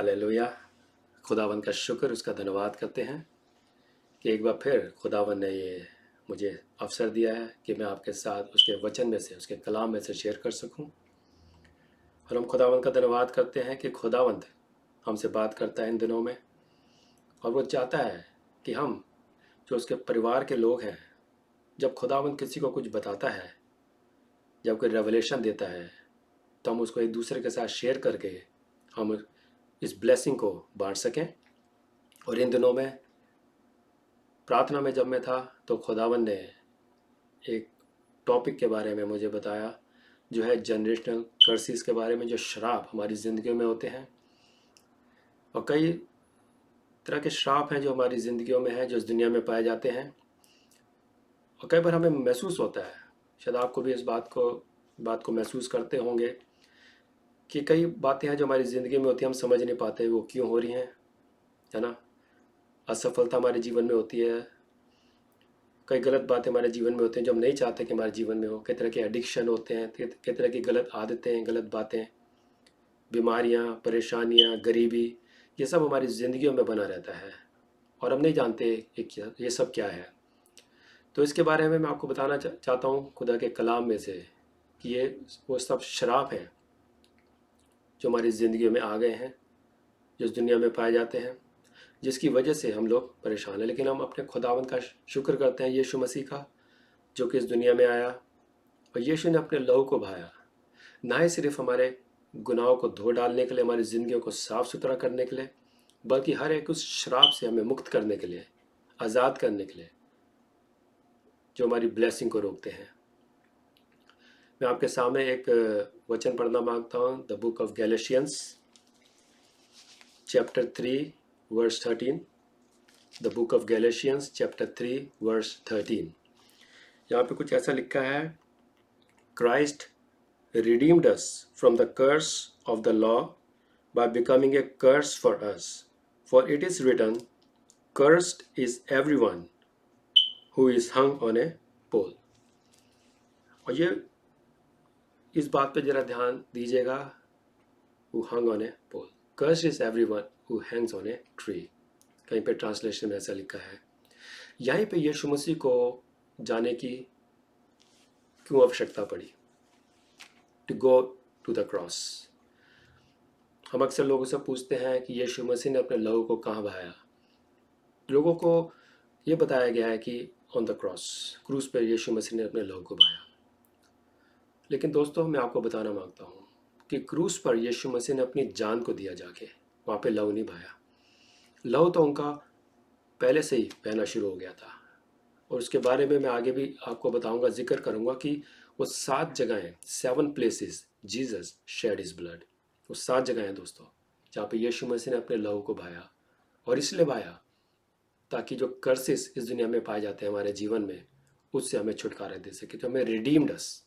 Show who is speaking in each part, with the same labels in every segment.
Speaker 1: Hallelujah. खुदावन का शुक्र, उसका धन्यवाद करते हैं कि एक बार फिर खुदावन ने ये मुझे अवसर दिया है कि मैं आपके साथ उसके वचन में से, उसके कलाम में से शेयर कर सकूं। और हम खुदावन का धन्यवाद करते हैं कि खुदावंत हमसे बात करता है इन दिनों में, और वो चाहता है कि हम जो उसके परिवार के लोग हैं, जब खुदावंत किसी को कुछ बताता है, जब कोई रेवलेशन देता है, तो हम उसको एक दूसरे के साथ शेयर करके हम इस ब्लेसिंग को बांट सकें। और इन दिनों में प्रार्थना में जब मैं था तो खुदावन ने एक टॉपिक के बारे में मुझे बताया, जो है जनरेशनल कर्सिस के बारे में, जो श्राप हमारी ज़िंदगियों में होते हैं। और कई तरह के श्राप हैं जो हमारी ज़िंदगियों में हैं, जो इस दुनिया में पाए जाते हैं। और कई बार हमें महसूस होता है, शायद आपको भी इस बात को महसूस करते होंगे, कि कई बातें हैं जो हमारी ज़िंदगी में होती हैं, हम समझ नहीं पाते वो क्यों हो रही हैं, है ना। असफलता हमारे जीवन में होती है, कई गलत बातें हमारे जीवन में होती हैं जो हम नहीं चाहते कि हमारे जीवन में हो। कई तरह के एडिक्शन होते हैं, कई तरह की गलत आदतें, गलत बातें, बीमारियां, परेशानियां, गरीबी, ये सब हमारी ज़िंदगियों में बना रहता है और हम नहीं जानते ये सब क्या है। तो इसके बारे में मैं आपको बताना चाहता हूँ खुदा के कलाम में से कि ये वो सब शराब हैं जो हमारी ज़िंदगियों में आ गए हैं, जो इस दुनिया में पाए जाते हैं, जिसकी वजह से हम लोग परेशान हैं। लेकिन हम अपने खुदावंद का शुक्र करते हैं, यीशु मसीह का, जो कि इस दुनिया में आया और यीशु ने अपने लहू को बहाया, ना ही सिर्फ हमारे गुनाहों को धो डालने के लिए, हमारी ज़िंदगियों को साफ़ सुथरा करने के लिए, बल्कि हर एक उस श्राप से हमें मुक्त करने के लिए, आज़ाद करने के लिए, जो हमारी ब्लेसिंग को रोकते हैं। मैं आपके सामने एक वचन पढ़ना मांगता हूँ, the book of Galatians chapter 3 verse 13। The book of Galatians chapter 3 verse 13। यहाँ पे कुछ ऐसा लिखा है, Christ redeemed us from the curse of the law by becoming a curse for us. For it is written, cursed is everyone who is hung on a pole. और ये इस बात पे जरा ध्यान दीजिएगा, who hung on a pole. Cursed is everyone who hangs on a tree. कहीं पे ट्रांसलेशन में ऐसा लिखा है। यहीं पे यीशु मसीह को जाने की क्यों आवश्यकता पड़ी, to go to the cross. हम अक्सर लोगों से पूछते हैं कि यीशु मसीह ने अपने लहू को कहाँ बहाया। लोगों को ये बताया गया है कि ऑन द क्रॉस, क्रूस पर यीशु मसीह ने अपने लहू को बहाया। लेकिन दोस्तों, मैं आपको बताना मांगता हूँ कि क्रूस पर यीशु मसीह ने अपनी जान को दिया जाके, वहाँ पे लहू नहीं बहाया। लहू तो उनका पहले से ही बहना शुरू हो गया था, और उसके बारे में मैं आगे भी आपको बताऊंगा, जिक्र करूंगा कि वो 7 जगहें, 7 places Jesus shed his blood. वो 7 जगह हैं दोस्तों, जहाँ पे यीशु मसीह ने अपने लहू को बहाया। और इसलिए बहाया ताकि जो कर्सेस इस दुनिया में पाए जाते हैं हमारे जीवन में, उससे हमें छुटकारा दे सके। तो हमें रिडीम्ड अस,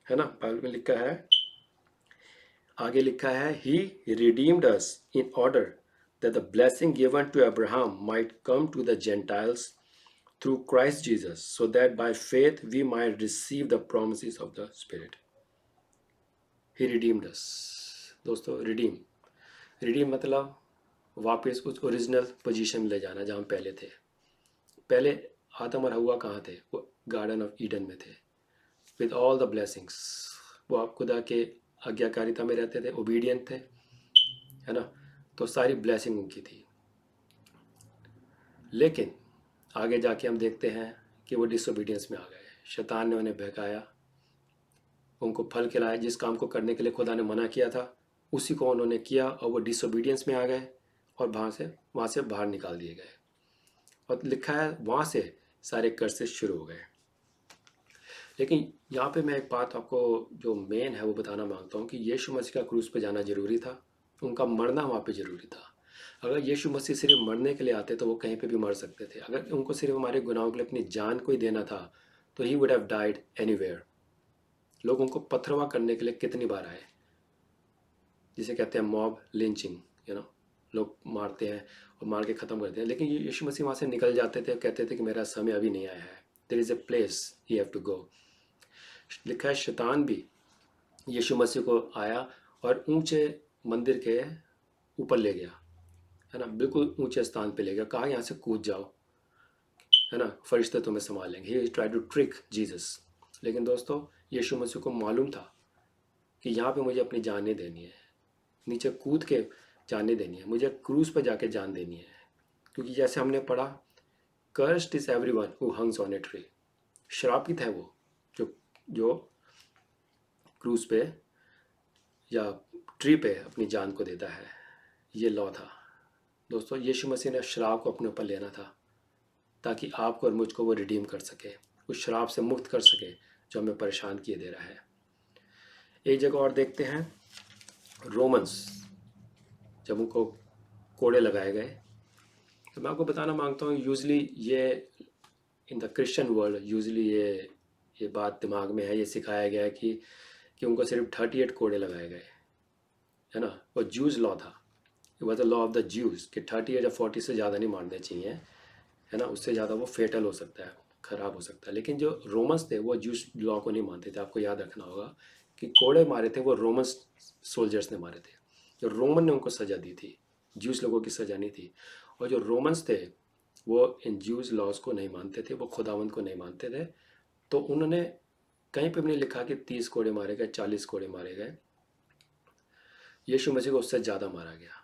Speaker 1: है ना। बाइबल में लिखा है, आगे लिखा है, he redeemed us in order that the blessing given to Abraham might come to the Gentiles through Christ Jesus, so that by faith we might receive the promises of the Spirit. He redeemed us. दोस्तों, redeem मतलब वापस उस original position में ले जाना जहाँ हम पहले थे। पहले आदम और हवा कहाँ थे? वो गार्डन ऑफ ईडन में थे, विद ऑल द ब्लेसिंग्स। वो आप खुदा के आज्ञाकारिता में रहते थे, ओबीडियंट थे, है ना। तो सारी ब्लेसिंग उनकी थी। लेकिन आगे जाके हम देखते हैं कि वो डिसोबीडियंस में आ गए। शैतान ने उन्हें बहकाया, उनको फल खिलाया। जिस काम को करने के लिए खुदा ने मना किया था, उसी को उन्होंने किया, और वो डिसोबीडियंस में आ गए और वहाँ से बाहर निकाल दिए गए। और लिखा है, वहाँ से सारे कर्सेस शुरू हो गए। लेकिन यहाँ पे मैं एक बात आपको जो मेन है वो बताना मांगता हूँ कि यीशु मसीह का क्रूस पे जाना ज़रूरी था, उनका मरना वहाँ पे ज़रूरी था। अगर यीशु मसीह सिर्फ मरने के लिए आते तो वो कहीं पे भी मर सकते थे। अगर उनको सिर्फ हमारे गुनाहों के लिए अपनी जान को ही देना था, तो he would have died anywhere. लोग उनको पथरवा करने के लिए कितनी बार आए, जिसे कहते हैं मॉब लिंचिंग, लोग मारते हैं और मार के ख़त्म करते हैं। लेकिन यीशु मसीह वहाँ से निकल जाते थे, कहते थे कि मेरा समय अभी नहीं आया है, there is a place you have to go. लिखा है, शैतान भी यीशु मसीह को आया और ऊंचे मंदिर के ऊपर ले गया, है ना, बिल्कुल ऊंचे स्थान पे ले गया, कहा यहाँ से कूद जाओ, है ना, फरिश्ते तुम्हें संभाल लेंगे। ही ट्राई टू ट्रिक जीसस। लेकिन दोस्तों यीशु मसीह को मालूम था कि यहाँ पे मुझे अपनी जान नहीं देनी है, नीचे कूद के जान नहीं देनी है, मुझे क्रूज पर जाके जान देनी है। क्योंकि जैसे हमने पढ़ा, cursed is everyone who hangs on a tree. श्रापित है वो जो जो क्रूज पे या ट्री पे अपनी जान को देता है। ये लॉ था दोस्तों। यीशु मसीह ने श्राप को अपने ऊपर लेना था ताकि आपको और मुझको वो रिडीम कर सके, उस श्राप से मुक्त कर सके जो हमें परेशान किए दे रहा है। एक जगह और देखते हैं, रोमन्स जब उनको कोड़े लगाए गए, तो मैं आपको बताना मांगता हूँ, यूजली ये in the Christian world usually ये बात दिमाग में है, ये सिखाया गया है कि उनको सिर्फ 38 कोड़े लगाए गए, है ना। वो जूज लॉ था, it was the law of the Jews कि 38 या 40 से ज़्यादा नहीं मारने चाहिए, है ना, उससे ज़्यादा वो फेटल हो सकता है, ख़राब हो सकता है। लेकिन जो रोमन्स थे वो जूस लॉ को नहीं मानते थे। आपको याद रखना होगा कि कोड़े मारे थे वो रोमन्स सोल्जर्स ने मारे थे, जो रोमन ने उनको सज़ा दी थी, जूस लोगों की सज़ा नहीं थी। और जो रोमन्स थे वो इन जूस लॉज को नहीं मानते थे, वो खुदावंद को नहीं मानते थे। तो उन्होंने कहीं पर भी नहीं लिखा कि 30 कोड़े मारे गए, 40 कोड़े मारे गए। यीशु मसीह को उससे ज़्यादा मारा गया।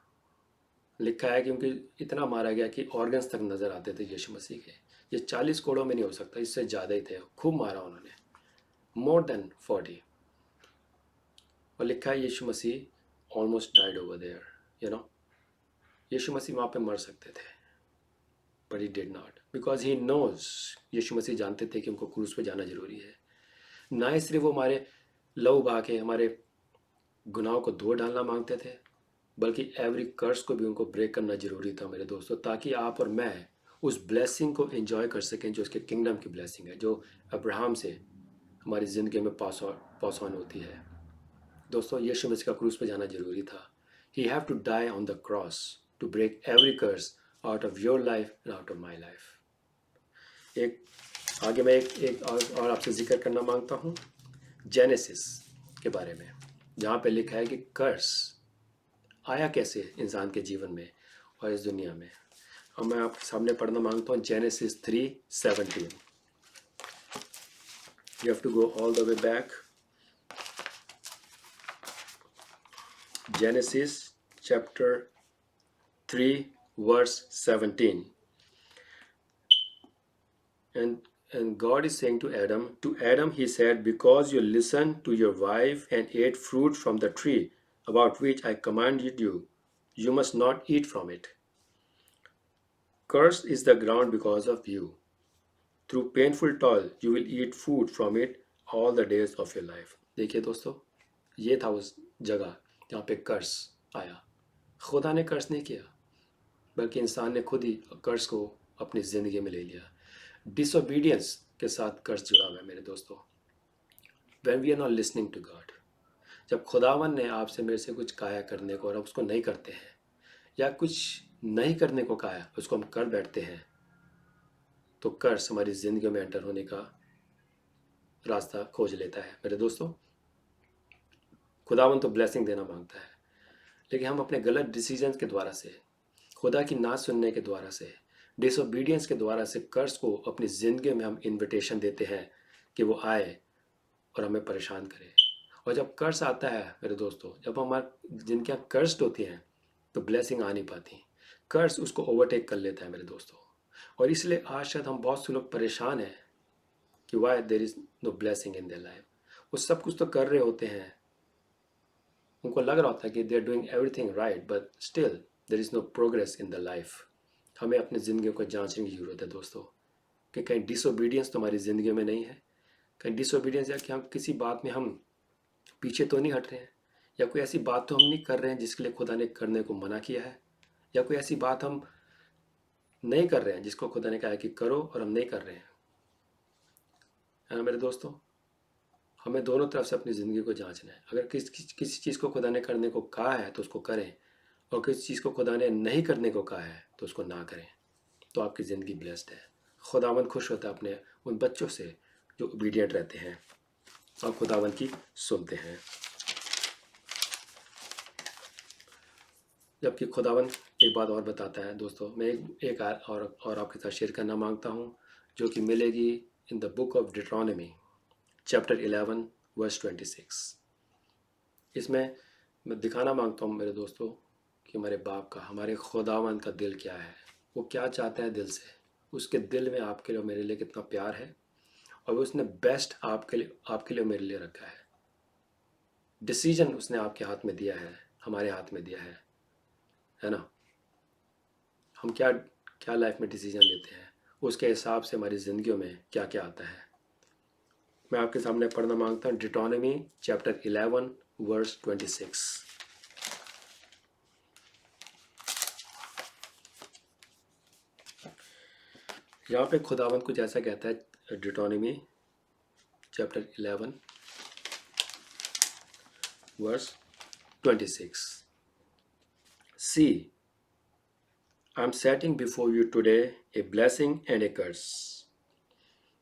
Speaker 1: लिखा है क्योंकि इतना मारा गया कि ऑर्गन्स तक नज़र आते थे यीशु मसीह के। ये 40 कोड़ों में नहीं हो सकता, इससे ज़्यादा ही थे, खूब मारा उन्होंने, मोर देन 40। और लिखा है Yeshu Masih almost died over there, you know. Yeshu Masih वहाँ पे मर सकते थे, but he did not, because he knows. Yeshu Masih जानते थे कि उनको क्रूज पे जाना जरूरी है। ना ही सिर्फ वो हमारे लहू बहा के हमारे गुनाहों को धो डालना मांगते थे, बल्कि एवरी कर्स को भी उनको ब्रेक करना जरूरी था मेरे दोस्तों, ताकि आप और मैं उस ब्लेसिंग को एंजॉय कर सकें जो उसके किंगडम की ब्लेसिंग है, जो अब्राहम से हमारी ज़िंदगी में पास ऑन होती है। दोस्तों यीशु मसीह का क्रूस पे जाना जरूरी था। He have to die on the cross to break every curse out of your life and out of my life. एक आगे मैं एक और आपसे जिक्र करना मांगता हूँ, जेनेसिस के बारे में, जहाँ पे लिखा है कि कर्स आया कैसे इंसान के जीवन में और इस दुनिया में। अब मैं आपके सामने पढ़ना मांगता हूँ genesis 3:17। You have to go all the way back. Genesis chapter 3 verse 17. And God is saying to Adam he said, because you listened to your wife and ate fruit from the tree about which I commanded you, you must not eat from it. Cursed is the ground because of you. Through painful toil you will eat food from it all the days of your life. देखिए दोस्तों, ये था उस जगह जहाँ पे कर्स आया। खुदा ने कर्स नहीं किया, बल्कि इंसान ने खुद ही कर्स को अपनी ज़िंदगी में ले लिया। डिसोबीडियंस के साथ कर्स जुड़ा हुआ है मेरे दोस्तों। When we are not listening to God, जब खुदावन ने आपसे मेरे से कुछ कहा करने को और आप उसको नहीं करते हैं, या कुछ नहीं करने को कहा है उसको हम कर बैठते हैं, तो कर्स हमारी ज़िंदगी में एंटर होने का रास्ता खोज लेता है मेरे दोस्तों। खुदावन तो ब्लेसिंग देना मांगता है, लेकिन हम अपने गलत डिसीजंस के द्वारा से, खुदा की ना सुनने के द्वारा से, डिसोबीडियंस के द्वारा से कर्स को अपनी ज़िंदगी में हम इनविटेशन देते हैं कि वो आए और हमें परेशान करे। और जब कर्स आता है मेरे दोस्तों, जब हमारी ज़िंदगियाँ कर्स्ड होती हैं तो ब्लेसिंग आ नहीं पाती, कर्स उसको ओवरटेक कर लेता है मेरे दोस्तों। और इसलिए आज शायद हम बहुत से लोग परेशान हैं कि why there is no blessing in their life. वो सब कुछ तो कर रहे होते हैं, उनको लग रहा होता है कि they are doing everything right, but still there is no progress in the life. हमें अपनी ज़िंदगी को जांचने की ज़रूरत है दोस्तों, कि कहीं डिसोबीडियंस तो हमारी ज़िंदगी में नहीं है, कहीं डिसोबीडियंस या कि हम किसी बात में हम पीछे तो नहीं हट रहे हैं, या कोई ऐसी बात तो हम नहीं कर रहे हैं जिसके लिए खुदा ने करने को मना किया है, या कोई ऐसी बात हम नहीं कर रहे हैं जिसको खुदा ने कहा है कि करो और हम नहीं कर रहे हैं, है ना मेरे दोस्तों। हमें दोनों तरफ से अपनी ज़िंदगी को जांचना है। अगर किसी चीज़ को खुदा ने करने को कहा है तो उसको करें, और किसी चीज़ को खुदा ने नहीं करने को कहा है तो उसको ना करें, तो आपकी ज़िंदगी ब्लेस्ड है। खुदावंद खुश होता है अपने उन बच्चों से जो ओबीडिएंट रहते हैं और खुदावंद की सुनते हैं। जबकि खुदावन एक बात और बताता है दोस्तों, मैं एक और आपके साथ शेयर करना मांगता हूँ, जो कि मिलेगी in the book of Deuteronomy chapter 11 verse 26। इसमें मैं दिखाना मांगता हूँ मेरे दोस्तों कि हमारे बाप का, हमारे खुदावन का दिल क्या है, वो क्या चाहता है दिल से। उसके दिल में आपके लिए और मेरे लिए कितना प्यार है, और उसने बेस्ट आपके लिए और मेरे लिए रखा है। डिसीजन उसने आपके हाथ में दिया है, हमारे हाथ में दिया है ना। हम क्या क्या लाइफ में डिसीजन लेते हैं, उसके हिसाब से हमारी ज़िंदगियों में क्या क्या आता है। मैं आपके सामने पढ़ना मांगता हूँ डिट्रॉनमी चैप्टर 11 वर्स 26। यहाँ पे खुदावंद कुछ ऐसा कहता है, Deuteronomy chapter 11 verse 26। See, I am setting before you today a blessing and a curse.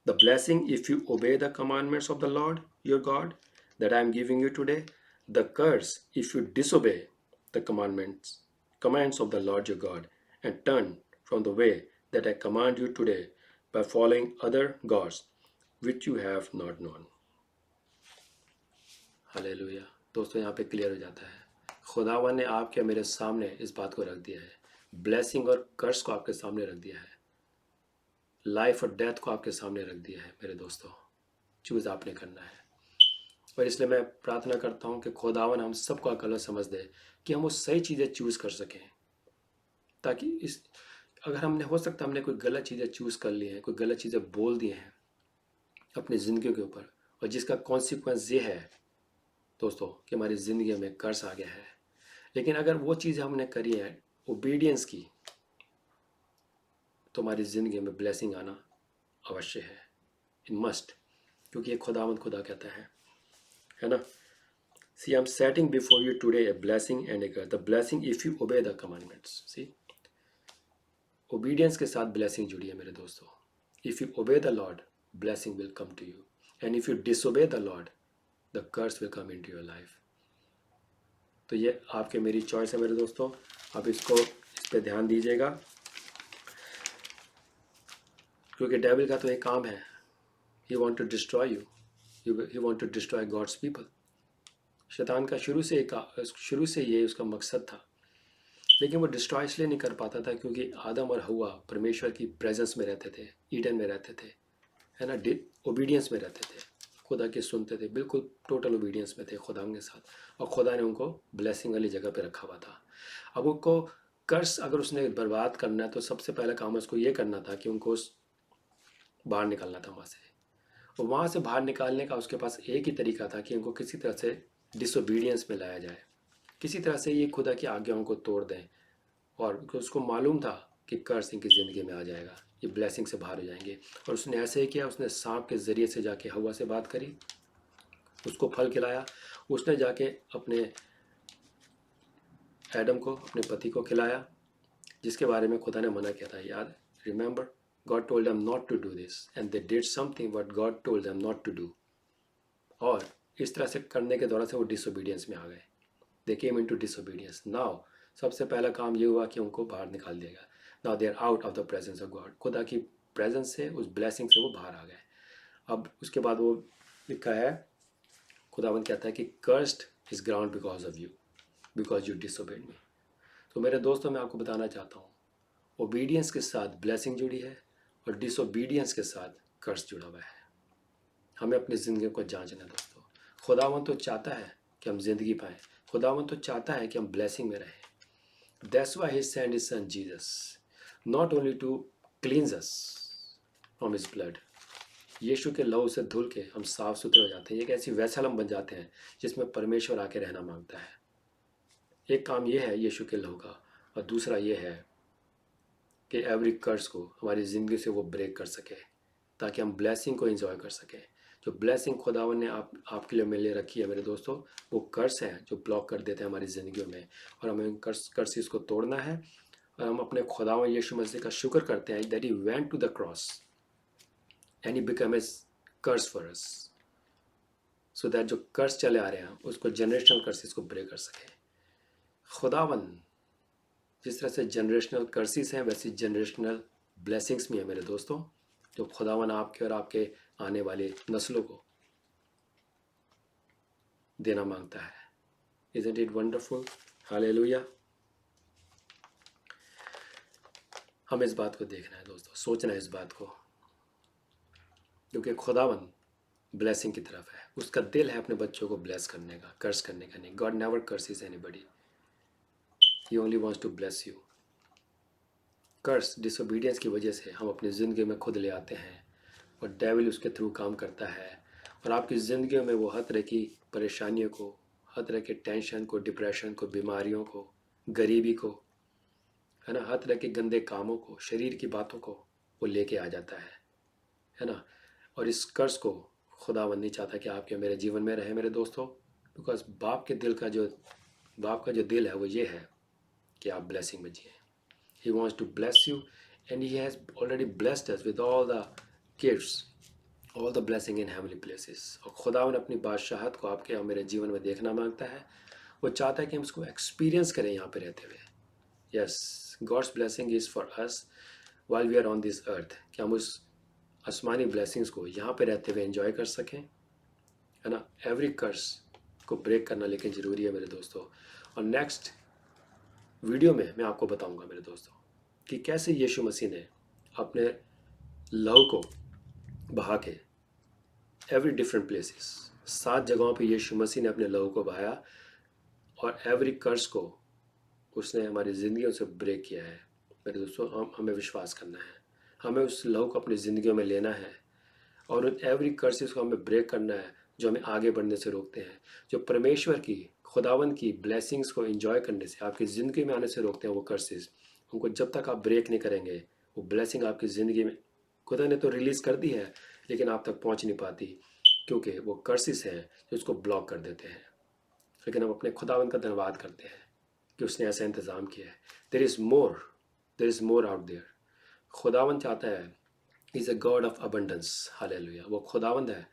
Speaker 1: The blessing if you obey the commandments of the Lord your God that I am giving you today. The curse if you disobey the commands of the Lord your God and turn from the way that I command you today by following other gods which you have not known. Hallelujah. दोस्तों यहाँ पे clear हो जाता है, खुदावन ने आपके मेरे सामने इस बात को रख दिया है, ब्लेसिंग और कर्स को आपके सामने रख दिया है, लाइफ और डेथ को आपके सामने रख दिया है मेरे दोस्तों। चूज़ आपने करना है। और इसलिए मैं प्रार्थना करता हूँ कि खुदावन हम सबको अकल समझ दे कि हम वो सही चीज़ें चूज़ कर सकें, ताकि इस अगर हमने हो सकता हमने कोई गलत चीज़ें चूज़ कर ली हैं, कोई गलत चीज़ें बोल दी हैं अपनी ज़िंदगी के ऊपर, और जिसका कॉन्सिक्वेंस ये है दोस्तों कि हमारी ज़िंदगी में कर्ज आ गया है। लेकिन अगर वो चीज़ें हमने करी है ओबीडियंस की, तो हमारी ज़िंदगी में ब्लेसिंग आना अवश्य है, इन मस्ट, क्योंकि ये खुदावंद खुदा कहता है ना। See, I'm setting before you today a blessing and a curse. The blessing if you obey the commandments. See, obedience के साथ blessing जुड़ी है मेरे दोस्तों। If you obey the Lord, blessing will come to you. And if you disobey the Lord, the curse will come into your life. तो ये आपके मेरी चॉइस है मेरे दोस्तों, आप इस पे ध्यान दीजिएगा, क्योंकि डेविल का तो एक काम है, he want to destroy you, he want to destroy God's people. शैतान का शुरू से ये उसका मकसद था, लेकिन वो डिस्ट्रॉय इसलिए नहीं कर पाता था क्योंकि आदम और हवा परमेश्वर की प्रेजेंस में रहते थे, ईडन में रहते थे, है ना, ओबीडियंस में रहते थे, खुदा के सुनते थे, बिल्कुल टोटल ओबीडियंस में थे खुदा के साथ, और खुदा ने उनको ब्लेसिंग वाली जगह पे रखा हुआ था। अब उनको कर्स अगर उसने बर्बाद करना है तो सबसे पहला काम उसको ये करना था कि उनको बाहर निकालना था वहाँ से, और वहाँ से बाहर निकालने का उसके पास एक ही तरीका था कि उनको किसी तरह से डिसोबीडियंस में लाया जाए, किसी तरह से ये खुदा की आज्ञाओं को तोड़ दें, और उसको मालूम था कि कर्ज इनकी ज़िंदगी में आ जाएगा, ये ब्लेसिंग से बाहर हो जाएंगे। और उसने ऐसे ही किया, उसने सांप के ज़रिए से जाके हवा से बात करी, उसको फल खिलाया, उसने जाके अपने एडम को, अपने पति को खिलाया, जिसके बारे में खुदा ने मना किया था, याद, remember, God told them not to do this and they did something what God told them not to do. और इस तरह से करने के दौरान से वो डिसोबीडियंस में आ गए, दे केम इनटू डिसोबीडियंस। नाउ सबसे पहला काम ये हुआ कि उनको बाहर निकाल देगा। Now they are out of the presence of God, खुदा की प्रेजेंस से, उस ब्लेसिंग से वो बाहर आ गए। अब उसके बाद वो लिखा है, खुदावंद कहता है कि cursed is ground because of you, because you disobeyed me. तो मेरे दोस्तों, मैं आपको बताना चाहता हूँ, ओबीडियंस के साथ ब्लेसिंग जुड़ी है और डिसोबीडियंस के साथ कर्ज जुड़ा हुआ है। हमें अपनी ज़िंदगी को जांचना दोस्तों। खुदावंद तो चाहता है कि हम जिंदगी पाएं, खुदावंद तो चाहता है कि हम ब्लेसिंग में रहें। That's why he sent his son Jesus, not only to cleanse us from his blood. यीशु के लहू से धुल के हम साफ सुथरे हो जाते हैं, एक ऐसी वैसल हम बन जाते हैं जिसमें परमेश्वर आके रहना मांगता है। एक काम ये है यीशु के लहू का, और दूसरा ये है कि एवरी कर्स को हमारी ज़िंदगी से वो ब्रेक कर सके, ताकि हम ब्लेसिंग को एंजॉय कर सकें। जो ब्लेसिंग खुदावन ने आपके लिए मेरे लिए रखी है मेरे दोस्तों, वो कर्स हैं जो ब्लॉक कर देते हैं हमारी ज़िंदगियों में, और हमें कर्सेस को तोड़ना है। और हम अपने खुदावन यीशु मसीह का शुक्र करते हैं that he went to the cross and he become a curse for us, so that जो कर्स चले आ रहे हैं उसको, जनरेशनल कर्सेस को ब्रेक कर सके। खुदावन जिस तरह से जनरेशनल कर्सिस हैं वैसी जनरेशनल ब्लेसिंग्स भी हैं मेरे दोस्तों, जो खुदावन आपके और आपके आने वाली नस्लों को देना मांगता है। Isn't it wonderful? हालेलुया। हमें इस बात को देखना है दोस्तों, सोचना है इस बात को, क्योंकि खुदावन ब्लेसिंग की तरफ है। उसका दिल है अपने बच्चों को ब्लेस करने का, कर्स करने का नहीं। God never curses anybody, he only wants to bless you. Curse disobedience की वजह से हम अपनी ज़िंदगी में खुद ले आते हैं और डेविल उसके थ्रू काम करता है, और आपकी ज़िंदगी में वो हर तरह की परेशानियों को, हर तरह के टेंशन को, डिप्रेशन को, बीमारियों को, गरीबी को, है ना, हर तरह के गंदे कामों को, शरीर की बातों को वो लेके आ जाता है ना। और इस कर्ज को खुदावन नहीं चाहता कि आपके मेरे जीवन में रहे मेरे दोस्तों, बिकॉज बाप का जो दिल है वो ये है कि आप ब्लेसिंग में जिए। He wants to bless you, and he has already blessed us with all the gifts, all the blessing in heavenly places. और खुदावन अपनी बादशाहत को आपके और मेरे जीवन में देखना मांगता है। वो चाहता है कि हम उसको एक्सपीरियंस करें यहाँ पे रहते हुए। Yes, God's blessing is for us while we are on this earth, कि हम उस आसमानी ब्लेसिंग्स को यहाँ पे रहते हुए एंजॉय कर सकें, है ना। एवरी कर्स को ब्रेक करना लेकिन ज़रूरी है मेरे दोस्तों। और नेक्स्ट वीडियो में मैं आपको बताऊंगा मेरे दोस्तों कि कैसे यीशु मसीह ने अपने लहू को बहा के एवरी डिफरेंट प्लेसेस, 7 जगहों पे यीशु मसीह ने अपने लहू को बहाया और एवरी कर्स को उसने हमारी ज़िंदगियों से ब्रेक किया है मेरे दोस्तों। हमें विश्वास करना है, हमें उस लहू को अपनी ज़िंदगियों में लेना है और उन एवरी कर्सेस को हमें ब्रेक करना है जो हमें आगे बढ़ने से रोकते हैं, जो परमेश्वर की, खुदावन की ब्लेसिंग्स को एंजॉय करने से, आपकी ज़िंदगी में आने से रोकते हैं। वो कर्सेस, उनको जब तक आप ब्रेक नहीं करेंगे वो ब्लेसिंग आपकी ज़िंदगी में खुदा ने तो रिलीज़ कर दी है लेकिन आप तक पहुंच नहीं पाती, क्योंकि वो कर्सेस हैं जो उसको ब्लॉक कर देते हैं। लेकिन हम अपने खुदावन का धन्यवाद करते हैं कि उसने ऐसा इंतज़ाम किया है। There is more out there. खुदावन चाहता है, is a God of abundance. Hallelujah. वो खुदावंद है,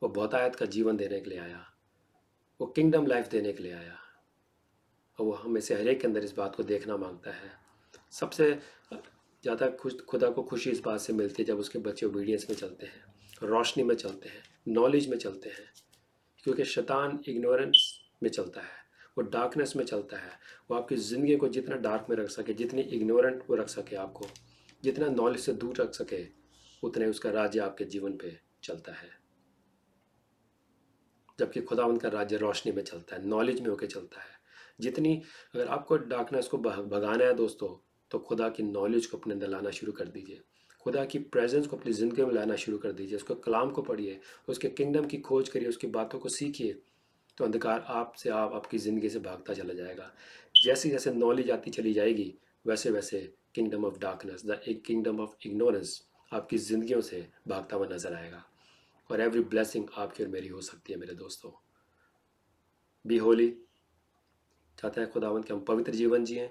Speaker 1: वो बहुतायत का जीवन देने के लिए आया, वो किंगडम लाइफ देने के लिए आया, और वो हमें से हर एक के अंदर इस बात को देखना मांगता है। सबसे ज़्यादा खुदा को खुशी इस बात से मिलती है जब उसके बच्चे ओबीडियंस में चलते हैं, रोशनी में चलते हैं, नॉलेज में चलते हैं, क्योंकि शैतान इग्नोरेंस में चलता है, वो डार्कनेस में चलता है। वो आपकी ज़िंदगी को जितना डार्क में रख सके, जितनी इग्नोरेंट वो रख सके, आपको जितना नॉलेज से दूर रख सके, उतने उसका राज्य आपके जीवन पे चलता है। जबकि खुदा उनका राज्य रोशनी में चलता है, नॉलेज में होकर चलता है। जितनी, अगर आपको डार्कनेस को भगाना है दोस्तों, तो खुदा की नॉलेज को अपने अंदर लाना शुरू कर दीजिए, खुदा की प्रेजेंस को अपनी ज़िंदगी में लाना शुरू कर दीजिए। उसको कलाम को पढ़िए, उसके किंगडम की खोज करिए, उसकी बातों को सीखिए, तो अंधकार आपकी ज़िंदगी से भागता चला जाएगा। जैसे जैसे नॉलेज आती चली जाएगी वैसे वैसे kingdom of darkness, the kingdom of ignorance आपकी ज़िंदगियों से भागता हुआ नजर आएगा, और एवरी ब्लेसिंग आपकी और मेरी हो सकती है मेरे दोस्तों। बी होली चाहता है खुदावन कि हम पवित्र जीवन जिएं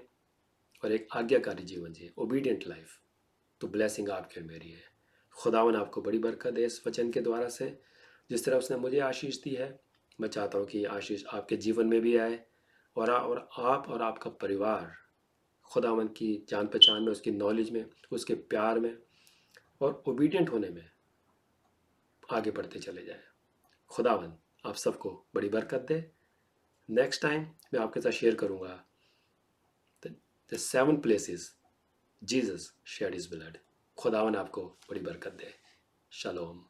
Speaker 1: और एक आज्ञाकारी जीवन जिएं, ओबीडियंट लाइफ। तो ब्लेसिंग आपकी और मेरी है। खुदावन आपको बड़ी बरकत दे इस वचन के द्वारा से। जिस तरह उसने मुझे आशीष दी है, मैं चाहता हूँ कि आशीष आपके जीवन में भी आए, और आप और आपका परिवार खुदावन की जान पहचान में, उसकी नॉलेज में, उसके प्यार में और ओबीडियंट होने में आगे बढ़ते चले जाए। खुदावन आप सबको बड़ी बरकत दे। नेक्स्ट टाइम मैं आपके साथ शेयर करूँगा the 7 places Jesus shed his blood. खुदावन आपको बड़ी बरकत दे। शालोम।